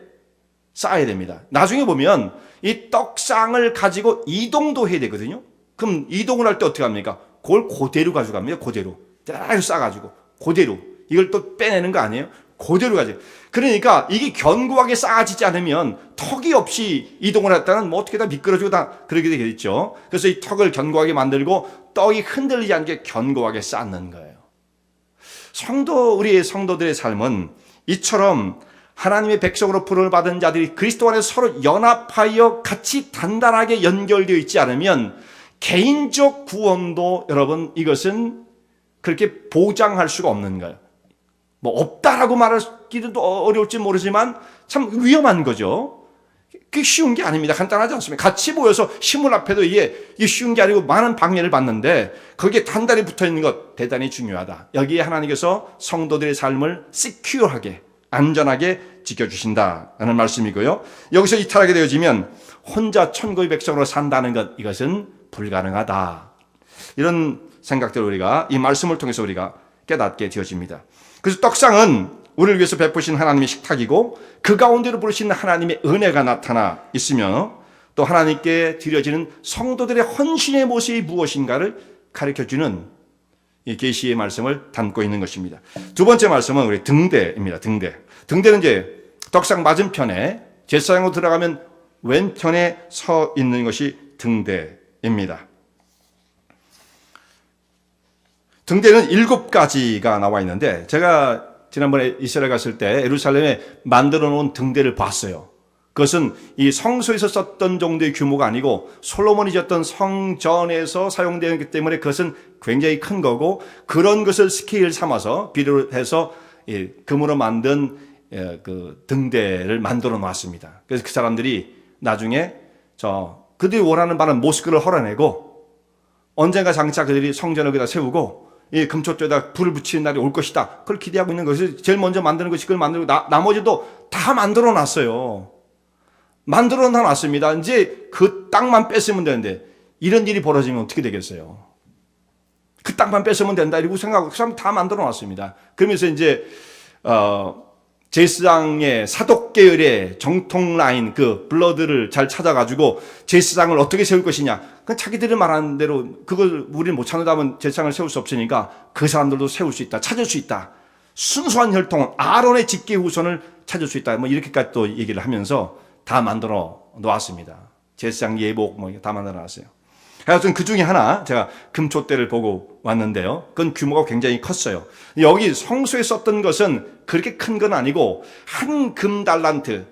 쌓아야 됩니다. 나중에 보면 이 떡상을 가지고 이동도 해야 되거든요. 그럼 이동을 할 때 어떻게 합니까? 그걸 그대로 가져갑니다. 그대로. 딱 싸가지고 그대로. 이걸 또 빼내는 거 아니에요? 그대로 가져요. 그러니까 이게 견고하게 쌓아지지 않으면 턱이 없이 이동을 했다는 뭐 어떻게 다 미끄러지고 다 그러게 되겠죠. 그래서 이 턱을 견고하게 만들고 떡이 흔들리지 않게 견고하게 쌓는 거예요. 우리의 성도들의 삶은 이처럼 하나님의 백성으로 부름을 받은 자들이 그리스도 안에서 서로 연합하여 같이 단단하게 연결되어 있지 않으면 개인적 구원도 여러분 이것은 그렇게 보장할 수가 없는 거예요. 뭐 없다라고 말하기도 어려울지 모르지만 참 위험한 거죠. 그게 쉬운 게 아닙니다. 간단하지 않습니다. 같이 모여서 시물 앞에도 이게 쉬운 게 아니고 많은 방해를 받는데 거기에 단단히 붙어있는 것 대단히 중요하다. 여기에 하나님께서 성도들의 삶을 시큐어하게 안전하게 지켜주신다는 말씀이고요. 여기서 이탈하게 되어지면 혼자 천국의 백성으로 산다는 것, 이것은 불가능하다. 이런 생각들을 우리가 이 말씀을 통해서 우리가 깨닫게 되어집니다. 그래서 떡상은 우리를 위해서 베푸신 하나님의 식탁이고 그 가운데로 부르신 하나님의 은혜가 나타나 있으며 또 하나님께 드려지는 성도들의 헌신의 모습이 무엇인가를 가르쳐주는 이 계시의 말씀을 담고 있는 것입니다. 두 번째 말씀은 우리 등대입니다. 등대는 이제 떡상 맞은편에 제사장으로 들어가면 왼편에 서 있는 것이 등대입니다. 등대는 7가지가 나와 있는데 제가 지난번에 이스라엘 갔을 때 예루살렘에 만들어 놓은 등대를 봤어요. 그것은 이 성소에서 썼던 정도의 규모가 아니고 솔로몬이 지었던 성전에서 사용되었기 때문에 그것은 굉장히 큰 거고, 그런 것을 스케일 삼아서 비료를 해서 금으로 만든 그 등대를 만들어 놨습니다. 그래서 그 사람들이 나중에 그들이 원하는 바는 모스크를 헐어내고 언젠가 장차 그들이 성전을 거기다 세우고 이 금초대에다 불을 붙이는 날이 올 것이다. 그걸 기대하고 있는 것이 제일 먼저 만드는 것이 그걸 만들고 나머지도 다 만들어 놨어요. 만들어 놨습니다. 이제 그 땅만 뺐으면 되는데 이런 일이 벌어지면 어떻게 되겠어요? 그 땅만 뺐으면 된다 이러고 생각하고 그 사람 다 만들어 놨습니다. 그러면서 이제 제사장의 사독계열의 정통 라인 그 블러드를 잘 찾아가지고 제사장을 어떻게 세울 것이냐. 그 자기들이 말하는 대로 그걸 우리는 못 찾는다면 제사장을 세울 수 없으니까 그 사람들도 세울 수 있다. 찾을 수 있다. 순수한 혈통 아론의 직계 후손을 찾을 수 있다. 뭐 이렇게까지 또 얘기를 하면서 다 만들어 놓았습니다. 제사장 예복 뭐 다 만들어 놨어요. 하여튼 그 중에 하나 제가 금촛대를 보고 왔는데요. 그건 규모가 굉장히 컸어요. 여기 성소에 썼던 것은 그렇게 큰 건 아니고 한 금달란트,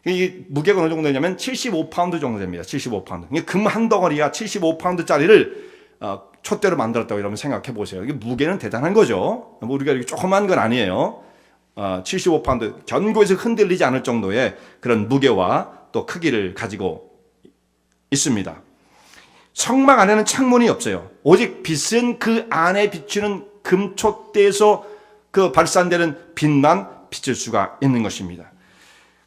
이 무게가 어느 정도 되냐면 75파운드 정도 됩니다. 75파운드. 금 한 덩어리가 75파운드짜리를 촛대로 만들었다고 여러분 생각해 보세요. 이게 무게는 대단한 거죠. 우리가 이렇게 조그만 건 아니에요. 75파운드, 견고해서 흔들리지 않을 정도의 그런 무게와 또 크기를 가지고 있습니다. 성막 안에는 창문이 없어요. 오직 빛은 그 안에 비추는 금촛대에서 그 발산되는 빛만 비칠 수가 있는 것입니다.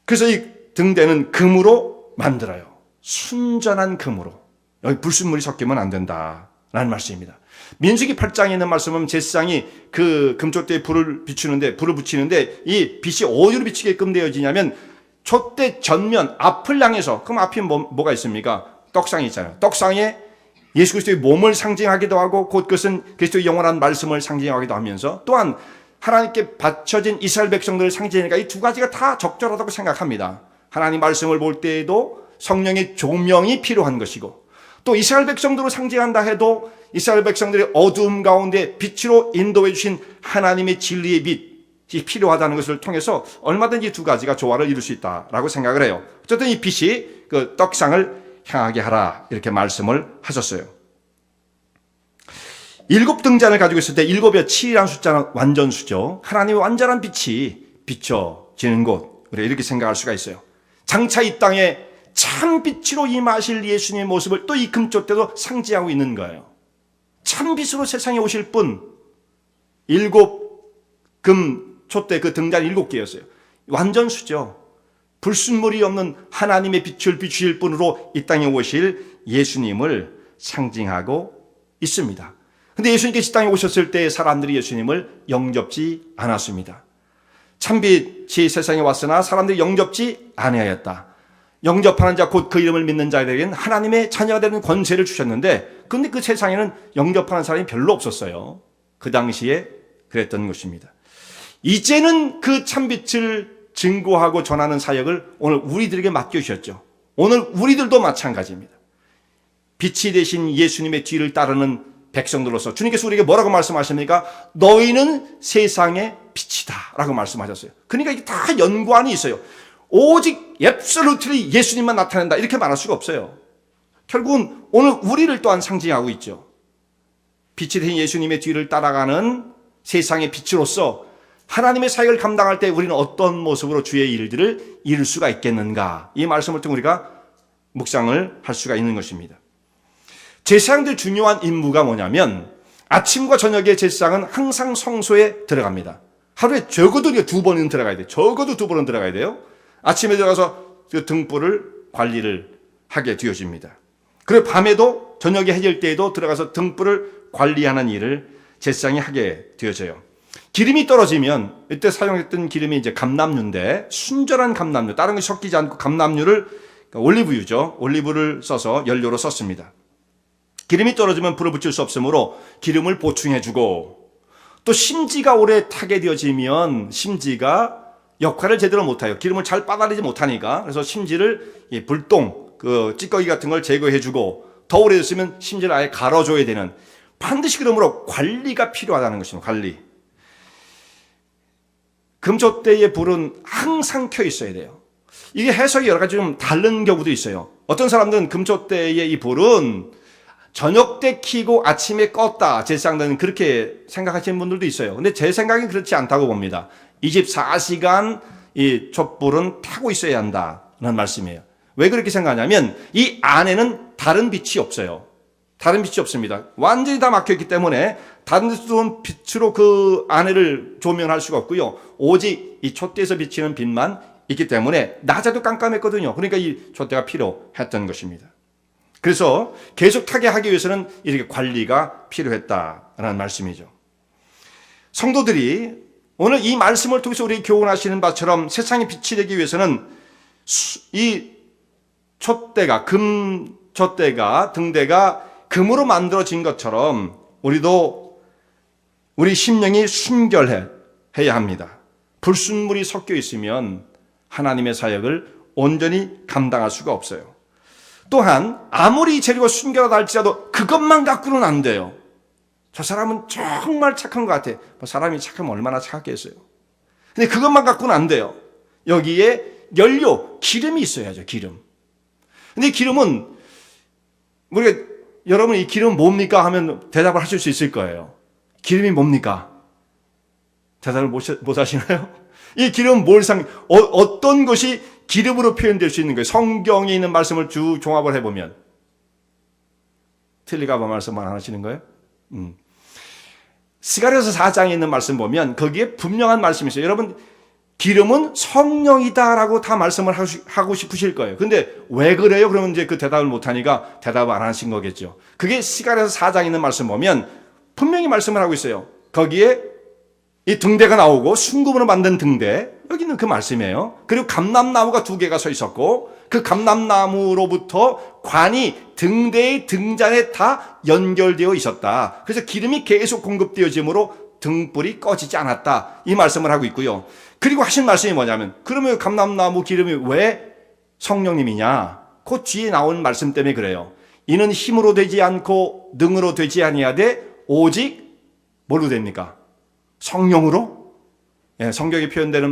그래서 이 등대는 금으로 만들어요. 순전한 금으로. 여기 불순물이 섞이면 안 된다라는 말씀입니다. 민수기 8장에 있는 말씀은 제사장이 그 금촛대에 불을 붙이는데 이 빛이 어디로 비치게끔 되어지냐면 촛대 전면 앞을 향해서, 그럼 앞에 뭐가 있습니까? 떡상이 있잖아요. 떡상에 예수 그리스도의 몸을 상징하기도 하고 곧 그것은 그리스도의 영원한 말씀을 상징하기도 하면서 또한 하나님께 바쳐진 이스라엘 백성들을 상징하니까 이 두 가지가 다 적절하다고 생각합니다. 하나님 말씀을 볼 때에도 성령의 조명이 필요한 것이고 또 이스라엘 백성들을 상징한다 해도 이스라엘 백성들의 어두움 가운데 빛으로 인도해 주신 하나님의 진리의 빛이 필요하다는 것을 통해서 얼마든지 두 가지가 조화를 이룰 수 있다라고 생각을 해요. 어쨌든 이 빛이 그 떡상을 향하게 하라 이렇게 말씀을 하셨어요. 7등잔을 가지고 있을 때 7의 7이라는 숫자는 완전수죠. 하나님의 완전한 빛이 비춰지는 곳, 우리가 이렇게 생각할 수가 있어요. 장차 이 땅에 참 빛으로 임하실 예수님의 모습을 또 이 금촛대도 상징하고 있는 거예요. 참 빛으로 세상에 오실 분, 7 금촛대 그 등잔 7개였어요. 완전수죠. 불순물이 없는 하나님의 빛을 비추실 분으로 이 땅에 오실 예수님을 상징하고 있습니다. 근데 예수님께서 이 땅에 오셨을 때 사람들이 예수님을 영접지 않았습니다. 참빛이 세상에 왔으나 사람들이 영접지 아니하였다. 영접하는 자 곧 그 이름을 믿는 자들에게는 하나님의 자녀가 되는 권세를 주셨는데 그런데 그 세상에는 영접하는 사람이 별로 없었어요. 그 당시에 그랬던 것입니다. 이제는 그 참빛을 증거하고 전하는 사역을 오늘 우리들에게 맡겨주셨죠. 오늘 우리들도 마찬가지입니다. 빛이 되신 예수님의 뒤를 따르는 백성들로서 주님께서 우리에게 뭐라고 말씀하십니까? 너희는 세상의 빛이다 라고 말씀하셨어요. 그러니까 이게 다 연관이 있어요. 오직 앱솔루트리 예수님만 나타낸다 이렇게 말할 수가 없어요. 결국은 오늘 우리를 또한 상징하고 있죠. 빛이 되신 예수님의 뒤를 따라가는 세상의 빛으로서 하나님의 사역을 감당할 때 우리는 어떤 모습으로 주의 일들을 이룰 수가 있겠는가, 이 말씀을 통해 우리가 묵상을 할 수가 있는 것입니다. 제사장들 중요한 임무가 뭐냐면 아침과 저녁에 제사장은 항상 성소에 들어갑니다. 하루에 적어도 2번은 들어가야 돼요. 적어도 2번은 들어가야 돼요. 아침에 들어가서 그 등불을 관리를 하게 되어집니다. 그리고 밤에도 저녁에 해질 때에도 들어가서 등불을 관리하는 일을 제사장이 하게 되어져요. 기름이 떨어지면 이때 사용했던 기름이 이제 감람유인데 순전한 감람유, 다른 것이 섞이지 않고 감람유를, 그러니까 올리브유죠. 올리브를 써서 연료로 썼습니다. 기름이 떨어지면 불을 붙일 수 없으므로 기름을 보충해주고 또 심지가 오래 타게 되어지면 심지가 역할을 제대로 못해요. 기름을 잘 빨아들이지 못하니까. 그래서 심지를 불똥, 그 찌꺼기 같은 걸 제거해주고 더 오래 됐으면 심지를 아예 갈아줘야 되는, 반드시 그러므로 관리가 필요하다는 것입니다. 관리. 금촛대의 불은 항상 켜 있어야 돼요. 이게 해석이 여러 가지 좀 다른 경우도 있어요. 어떤 사람들은 금촛대의 이 불은 저녁 때 켜고 아침에 껐다, 제사장들은 그렇게 생각하시는 분들도 있어요. 근데 제 생각은 그렇지 않다고 봅니다. 24시간 이 촛불은 켜고 있어야 한다는 말씀이에요. 왜 그렇게 생각하냐면 이 안에는 다른 빛이 없어요. 다른 빛이 없습니다. 완전히 다 막혀있기 때문에 다른 빛으로 그 안에를 조명할 수가 없고요. 오직 이 촛대에서 비치는 빛만 있기 때문에 낮에도 깜깜했거든요. 그러니까 이 촛대가 필요했던 것입니다. 그래서 계속 타게 하기 위해서는 이렇게 관리가 필요했다라는 말씀이죠. 성도들이 오늘 이 말씀을 통해서 우리에게 교훈하시는 바처럼 세상에 빛이 되기 위해서는 이 촛대가, 금촛대가, 등대가 금으로 만들어진 것처럼 우리도 우리 심령이 순결해야 합니다. 불순물이 섞여 있으면 하나님의 사역을 온전히 감당할 수가 없어요. 또한 아무리 재료가 순결하다 할지라도 그것만 갖고는 안 돼요. 저 사람은 정말 착한 것 같아. 사람이 착하면 얼마나 착하겠어요. 근데 그것만 갖고는 안 돼요. 여기에 연료, 기름이 있어야죠. 기름. 근데 기름은 우리가 여러분 이 기름 뭡니까? 하면 대답을 하실 수 있을 거예요. 기름이 뭡니까? 대답을 못 하시나요? 이 기름 어떤 것이 기름으로 표현될 수 있는 거예요? 성경에 있는 말씀을 쭉 종합을 해보면. 틀릴까 봐 말씀만 안 하시는 거예요? 스가랴서 4장에 있는 말씀 보면 거기에 분명한 말씀이 있어요. 여러분, 기름은 성령이다라고 다 말씀을 하고 싶으실 거예요. 근데 왜 그래요? 그러면 이제 그 대답을 못하니까 대답을 안 하신 거겠죠. 그게 스가랴서 4장에 있는 말씀 보면 분명히 말씀을 하고 있어요. 거기에 이 등대가 나오고 순금으로 만든 등대, 여기는 그 말씀이에요. 그리고 감람나무가 2개가 서 있었고 그 감람나무로부터 관이 등대의 등잔에 다 연결되어 있었다. 그래서 기름이 계속 공급되어지므로 등불이 꺼지지 않았다. 이 말씀을 하고 있고요. 그리고 하신 말씀이 뭐냐면, 그러면 감람나무 기름이 왜 성령님이냐? 그 뒤에 나온 말씀 때문에 그래요. 이는 힘으로 되지 않고 능으로 되지 아니하되 오직 뭘로 됩니까? 성령으로? 예, 성경에 표현되는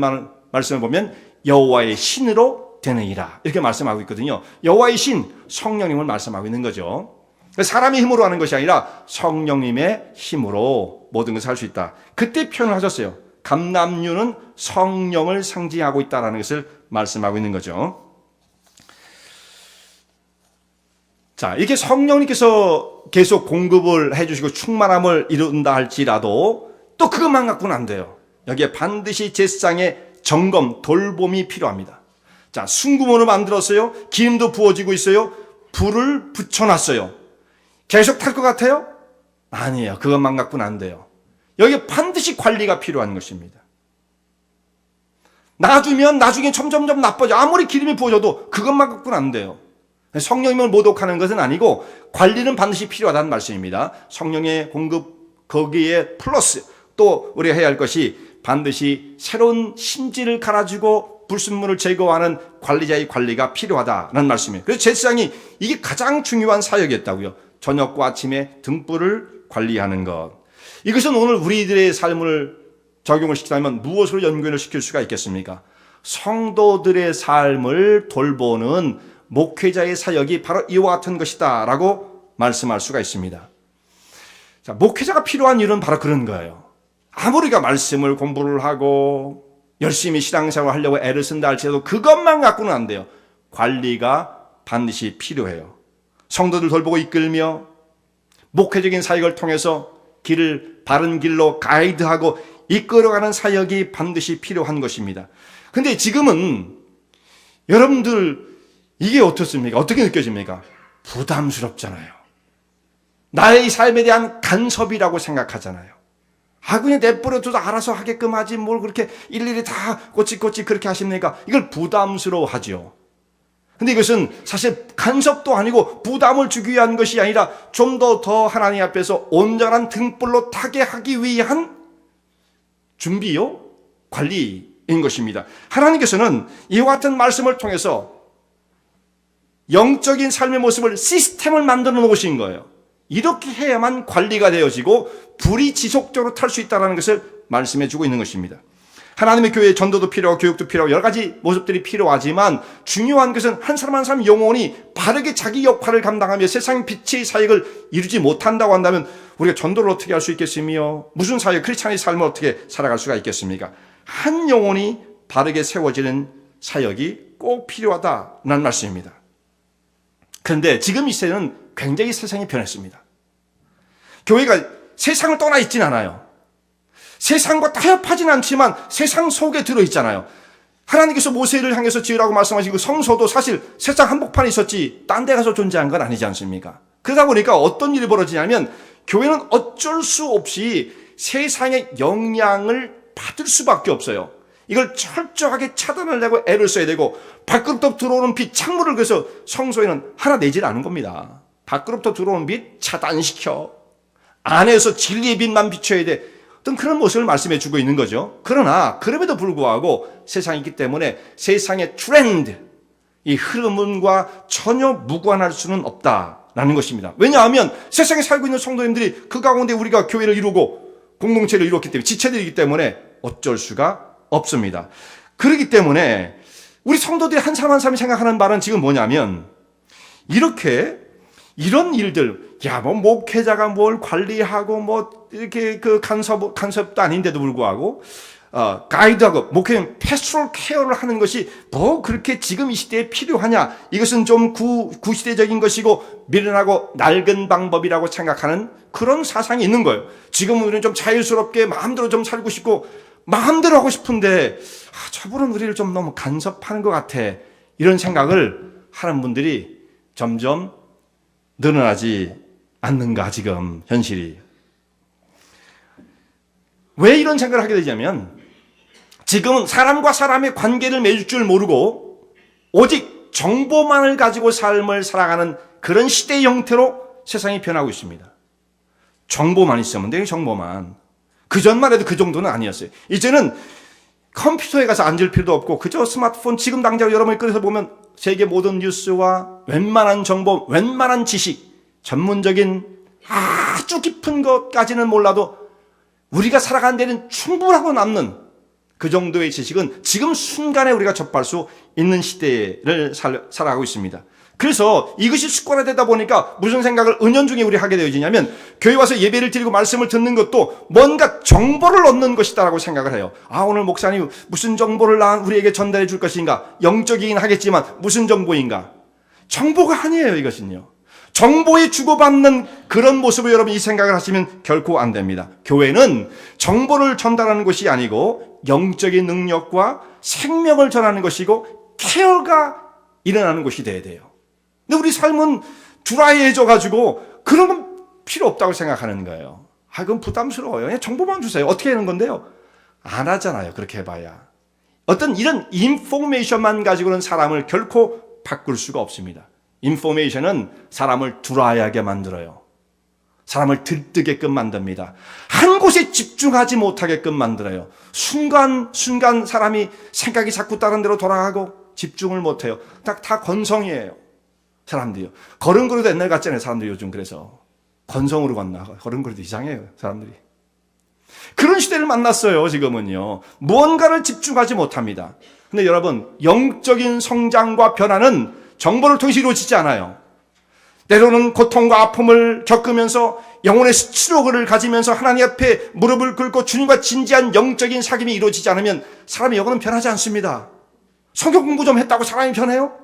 말씀을 보면 여호와의 신으로 되느니라, 이렇게 말씀하고 있거든요. 여호와의 신, 성령님을 말씀하고 있는 거죠. 사람의 힘으로 하는 것이 아니라 성령님의 힘으로 모든 것을 할 수 있다. 그때 표현을 하셨어요. 감람류는 성령을 상징하고 있다는 것을 말씀하고 있는 거죠. 자, 이렇게 성령님께서 계속 공급을 해주시고 충만함을 이룬다 할지라도 또 그것만 갖고는 안 돼요. 여기에 반드시 제사장의 점검, 돌봄이 필요합니다. 자, 순금으로 만들었어요. 기름도 부어지고 있어요. 불을 붙여놨어요. 계속 탈 것 같아요? 아니에요. 그것만 갖고는 안 돼요. 여기에 반드시 관리가 필요한 것입니다. 놔두면 나중에 점점점 나빠져. 아무리 기름이 부어져도 그것만 갖고는 안 돼요. 성령님을 모독하는 것은 아니고 관리는 반드시 필요하다는 말씀입니다. 성령의 공급, 거기에 플러스 또 우리가 해야 할 것이 반드시 새로운 심지를 갈아주고 불순물을 제거하는 관리자의 관리가 필요하다는 말씀이에요. 그래서 제사장이 이게 가장 중요한 사역이었다고요. 저녁과 아침에 등불을 관리하는 것. 이것은 오늘 우리들의 삶을 적용을 시키려면 무엇으로 연결을 시킬 수가 있겠습니까? 성도들의 삶을 돌보는 목회자의 사역이 바로 이와 같은 것이다 라고 말씀할 수가 있습니다. 자, 목회자가 필요한 이유는 바로 그런 거예요. 아무리가 말씀을 공부를 하고 열심히 신앙생활을 하려고 애를 쓴다 할지라도 그것만 갖고는 안 돼요. 관리가 반드시 필요해요. 성도들 돌보고 이끌며 목회적인 사역을 통해서 길을 바른 길로 가이드하고 이끌어가는 사역이 반드시 필요한 것입니다. 근데 지금은 여러분들 이게 어떻습니까? 어떻게 느껴집니까? 부담스럽잖아요. 나의 삶에 대한 간섭이라고 생각하잖아요. 그냥 내버려둬도 알아서 하게끔 하지 뭘 그렇게 일일이 다 꼬치꼬치 그렇게 하십니까? 이걸 부담스러워하죠. 근데 이것은 사실 간섭도 아니고 부담을 주기 위한 것이 아니라 좀 더 하나님 앞에서 온전한 등불로 타게 하기 위한 준비요, 관리인 것입니다. 하나님께서는 이와 같은 말씀을 통해서 영적인 삶의 모습을 시스템을 만들어 놓으신 거예요. 이렇게 해야만 관리가 되어지고 불이 지속적으로 탈 수 있다는 것을 말씀해 주고 있는 것입니다. 하나님의 교회에 전도도 필요하고 교육도 필요하고 여러 가지 모습들이 필요하지만 중요한 것은 한 사람 한 사람 영혼이 바르게 자기 역할을 감당하며 세상 빛의 사역을 이루지 못한다고 한다면 우리가 전도를 어떻게 할 수 있겠으며 무슨 사역, 크리스찬의 삶을 어떻게 살아갈 수가 있겠습니까? 한 영혼이 바르게 세워지는 사역이 꼭 필요하다는 말씀입니다. 그런데 지금 이 시대는 굉장히 세상이 변했습니다. 교회가 세상을 떠나 있진 않아요. 세상과 타협하진 않지만 세상 속에 들어있잖아요. 하나님께서 모세를 향해서 지으라고 말씀하시고 성소도 사실 세상 한복판에 있었지 딴 데 가서 존재한 건 아니지 않습니까? 그러다 보니까 어떤 일이 벌어지냐면 교회는 어쩔 수 없이 세상의 영향을 받을 수밖에 없어요. 이걸 철저하게 차단을 내고 애를 써야 되고 밖으로부터 들어오는 빛, 창문을 그래서 성소에는 하나 내질 않은 겁니다. 밖으로부터 들어오는 빛 차단시켜. 안에서 진리의 빛만 비춰야 돼. 어떤 그런 모습을 말씀해 주고 있는 거죠. 그러나 그럼에도 불구하고 세상이 있기 때문에 세상의 트렌드, 이 흐름과 전혀 무관할 수는 없다라는 것입니다. 왜냐하면 세상에 살고 있는 성도님들이 그 가운데 우리가 교회를 이루고 공동체를 이루었기 때문에 지체들이기 때문에 어쩔 수가 없습니다. 그렇기 때문에 우리 성도들이 한 사람 한 사람이 생각하는 바는 지금 뭐냐면 이런 일들, 야, 뭐 목회자가 뭘 관리하고 뭐 이렇게 그 간섭도 아닌데도 불구하고 가이드하고 목회는 패스트럴 케어를 하는 것이 뭐 그렇게 지금 이 시대에 필요하냐? 이것은 좀 구시대적인 것이고 미련하고 낡은 방법이라고 생각하는 그런 사상이 있는 거예요. 지금 우리는 좀 자유스럽게 마음대로 좀 살고 싶고 마음대로 하고 싶은데 저분은 우리를 좀 너무 간섭하는 것 같아. 이런 생각을 하는 분들이 점점 늘어나지 않는가 지금 현실이. 왜 이런 생각을 하게 되냐면 지금은 사람과 사람의 관계를 맺을 줄 모르고 오직 정보만을 가지고 삶을 살아가는 그런 시대의 형태로 세상이 변하고 있습니다. 정보만 있으면 돼요. 정보만. 그전만 해도 그 정도는 아니었어요. 이제는 컴퓨터에 가서 앉을 필요도 없고 그저 스마트폰 지금 당장 여러분이 꺼내서 보면 세계 모든 뉴스와 웬만한 정보, 웬만한 지식, 전문적인 아주 깊은 것까지는 몰라도 우리가 살아가는 데는 충분하고 남는 그 정도의 지식은 지금 순간에 우리가 접할 수 있는 시대를 살아가고 있습니다. 그래서 이것이 습관화되다 보니까 무슨 생각을 은연중에 우리 하게 되어지냐면 교회 와서 예배를 드리고 말씀을 듣는 것도 뭔가 정보를 얻는 것이다라고 생각을 해요. 오늘 목사님 무슨 정보를 우리에게 전달해 줄 것인가? 영적이긴 하겠지만 무슨 정보인가? 정보가 아니에요, 이것은요. 정보에 주고받는 그런 모습을 여러분 이 생각을 하시면 결코 안 됩니다. 교회는 정보를 전달하는 것이 아니고 영적인 능력과 생명을 전하는 것이고 케어가 일어나는 것이 돼야 돼요. 근데 우리 삶은 드라이해져 가지고 그런 건 필요 없다고 생각하는 거예요. 그건 부담스러워요. 그냥 정보만 주세요. 어떻게 하는 건데요? 안 하잖아요. 그렇게 해봐야. 어떤 이런 인포메이션만 가지고는 사람을 결코 바꿀 수가 없습니다. 인포메이션은 사람을 드라이하게 만들어요. 사람을 들뜨게끔 만듭니다. 한 곳에 집중하지 못하게끔 만들어요. 순간 사람이 생각이 자꾸 다른 데로 돌아가고 집중을 못해요. 다 건성이에요. 사람들이요. 걸음걸이도 옛날 같잖아요. 사람들이 요즘 그래서. 건성으로 걷나. 걸음걸이도 이상해요. 사람들이. 그런 시대를 만났어요. 지금은요. 무언가를 집중하지 못합니다. 근데 여러분, 영적인 성장과 변화는 정보를 통해서 이루어지지 않아요. 때로는 고통과 아픔을 겪으면서 영혼의 스트로크를 가지면서 하나님 앞에 무릎을 꿇고 주님과 진지한 영적인 사귐이 이루어지지 않으면 사람의 영혼은 변하지 않습니다. 성경 공부 좀 했다고 사람이 변해요?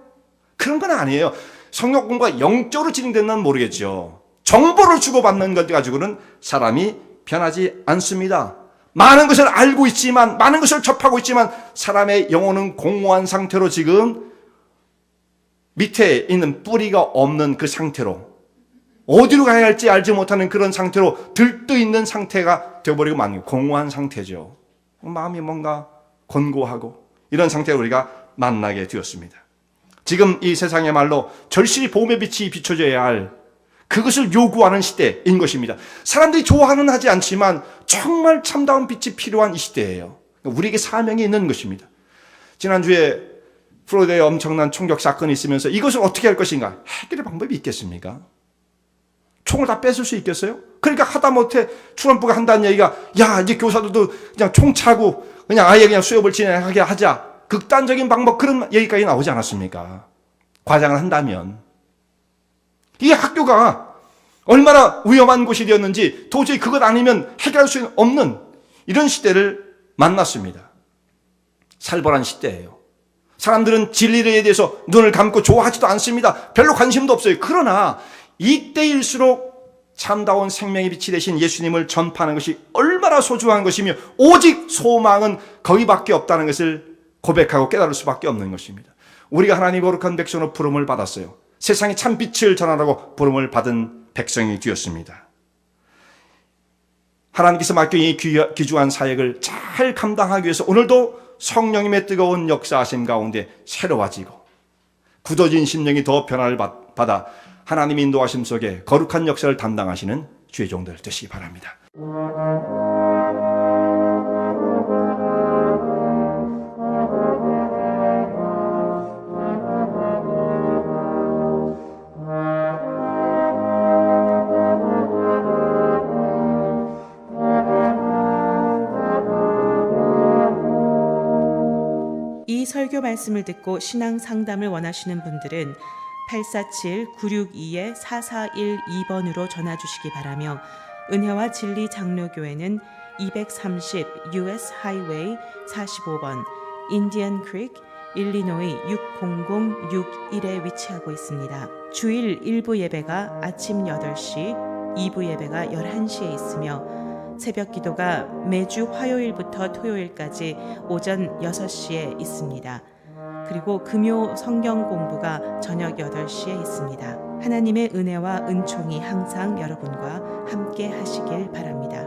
그런 건 아니에요. 성경 공부가 영적으로 진행됐는 모르겠죠. 정보를 주고받는 것 가지고는 사람이 변하지 않습니다. 많은 것을 알고 있지만, 많은 것을 접하고 있지만 사람의 영혼은 공허한 상태로 지금 밑에 있는 뿌리가 없는 그 상태로 어디로 가야 할지 알지 못하는 그런 상태로 들떠있는 상태가 되어버리고 마는 공허한 상태죠. 마음이 뭔가 곤고하고 이런 상태로 우리가 만나게 되었습니다. 지금 이 세상의 말로 절실히 복음의 빛이 비춰져야 할 그것을 요구하는 시대인 것입니다. 사람들이 좋아하는 하지 않지만 정말 참다운 빛이 필요한 이 시대예요. 우리에게 사명이 있는 것입니다. 지난주에 플로리다에 엄청난 총격 사건이 있으면서 이것을 어떻게 할 것인가? 해결의 방법이 있겠습니까? 총을 다 뺏을 수 있겠어요? 그러니까 하다못해 트럼프가 한다는 얘기가 이제 교사들도 그냥 총 차고 그냥 아예 그냥 수업을 진행하게 하자. 극단적인 방법 그런 얘기까지 나오지 않았습니까? 과장을 한다면. 이 학교가 얼마나 위험한 곳이 되었는지 도저히 그것 아니면 해결할 수 없는 이런 시대를 만났습니다. 살벌한 시대예요. 사람들은 진리에 대해서 눈을 감고 좋아하지도 않습니다. 별로 관심도 없어요. 그러나 이때일수록 참다운 생명의 빛이 되신 예수님을 전파하는 것이 얼마나 소중한 것이며 오직 소망은 거기밖에 없다는 것을 고백하고 깨달을 수밖에 없는 것입니다. 우리가 하나님 거룩한 백성으로 부름을 받았어요. 세상에 참 빛을 전하라고 부름을 받은 백성이 되었습니다. 하나님께서 맡겨 이 귀중한 사역을 잘 감당하기 위해서 오늘도 성령님의 뜨거운 역사하심 가운데 새로워지고 굳어진 심령이 더 변화를 받아 하나님 인도하심 속에 거룩한 역사를 담당하시는 주의 종들 되시기 바랍니다. 이 설교 말씀을 듣고 신앙 상담을 원하시는 분들은 847-962-4412번으로 전화 주시기 바라며 은혜와 진리 장로교회는 230 US 하이웨이 45번 인디언 크릭 일리노이 60061에 위치하고 있습니다. 주일 1부 예배가 아침 8시, 2부 예배가 11시에 있으며 새벽 기도가 매주 화요일부터 토요일까지 오전 6시에 있습니다. 그리고 금요 성경 공부가 저녁 8시에 있습니다. 하나님의 은혜와 은총이 항상 여러분과 함께 하시길 바랍니다.